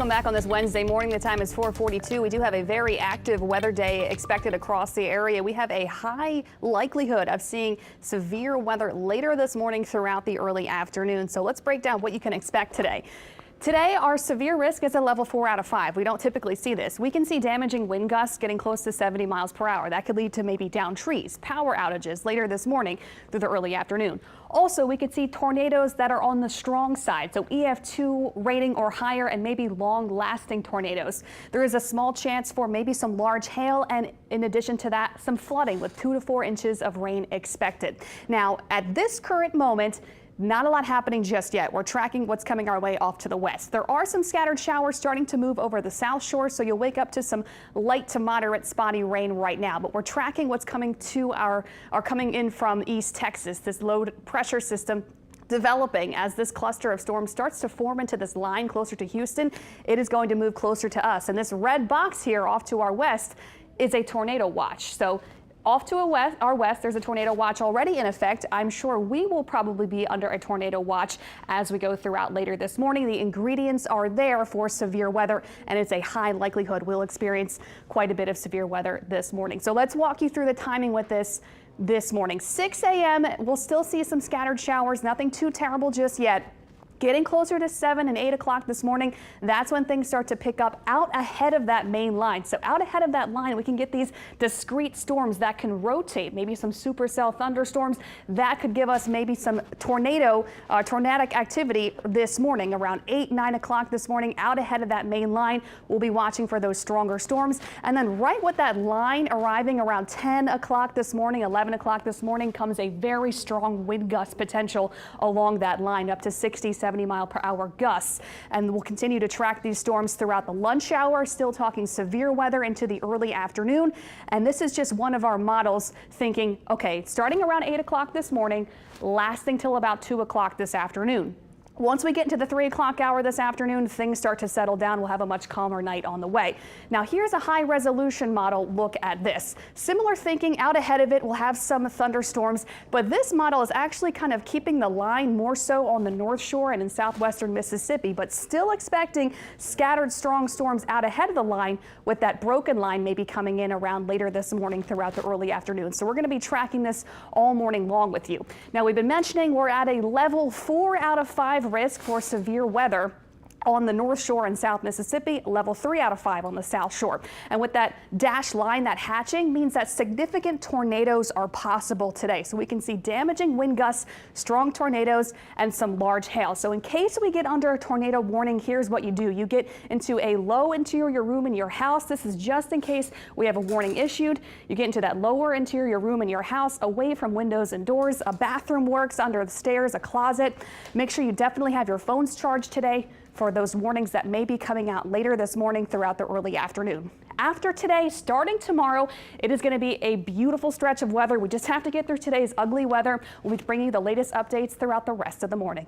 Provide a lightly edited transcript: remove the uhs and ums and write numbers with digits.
Welcome back on this Wednesday morning. The time is 4:42. We do have a very active weather day expected across the area. We have a high likelihood of seeing severe weather later this morning throughout the early afternoon. So let's break down what you can expect today. Today, our severe risk is a level 4 out of 5. We don't typically see this. We can see damaging wind gusts getting close to 70 miles per hour. That could lead to maybe downed trees, power outages later this morning through the early afternoon. Also, we could see tornadoes that are on the strong side, so EF2 rating or higher, and maybe long-lasting tornadoes. There is a small chance for maybe some large hail, and in addition to that, some flooding with 2 to 4 inches of rain expected. Now, at this current moment, not a lot happening just yet. We're tracking what's coming our way off to the west. There are some scattered showers starting to move over the south shore, so you'll wake up to some light to moderate spotty rain right now. But we're tracking what's coming to coming in from East Texas, this low pressure system developing. As this cluster of storms starts to form into this line closer to Houston, it is going to move closer to us. And this red box here off to our west is a tornado watch. So off to our west, there's a tornado watch already in effect. I'm sure we will probably be under a tornado watch as we go throughout later this morning. The ingredients are there for severe weather, and it's a high likelihood we'll experience quite a bit of severe weather this morning. So let's walk you through the timing with this morning. 6 a.m. we'll still see some scattered showers, nothing too terrible just yet. Getting closer to 7 and 8 o'clock this morning, that's when things start to pick up out ahead of that main line. So out ahead of that line, we can get these discrete storms that can rotate, maybe some supercell thunderstorms that could give us maybe some tornadic activity this morning around 8, 9 o'clock this morning. Out ahead of that main line, we'll be watching for those stronger storms. And then right with that line arriving around 10 o'clock this morning, 11 o'clock this morning, comes a very strong wind gust potential along that line, up to 60, 70 mile per hour gusts. And we'll continue to track these storms throughout the lunch hour, still talking severe weather into the early afternoon. And this is just one of our models thinking, okay, starting around 8 o'clock this morning, lasting till about 2 o'clock this afternoon. Once we get into the 3 o'clock hour this afternoon, things start to settle down. We'll have a much calmer night on the way. Now, here's a high resolution model look at this. Similar thinking, out ahead of it, we'll have some thunderstorms, but this model is actually kind of keeping the line more so on the North Shore and in southwestern Mississippi, but still expecting scattered strong storms out ahead of the line, with that broken line maybe coming in around later this morning throughout the early afternoon. So we're going to be tracking this all morning long with you. Now, we've been mentioning we're at a level 4 out of 5 risk for severe weather on the North Shore and South Mississippi, level 3 out of 5 on the South Shore. And with that dashed line, that hatching means that significant tornadoes are possible today. So we can see damaging wind gusts, strong tornadoes, and some large hail. So in case we get under a tornado warning, here's what you do. You get into a low interior room in your house. This is just in case we have a warning issued. You get into that lower interior room in your house, away from windows and doors. A bathroom works, under the stairs, a closet. Make sure you definitely have your phones charged today for those warnings that may be coming out later this morning throughout the early afternoon. After today, starting tomorrow, it is going to be a beautiful stretch of weather. We just have to get through today's ugly weather. We'll be bringing you the latest updates throughout the rest of the morning.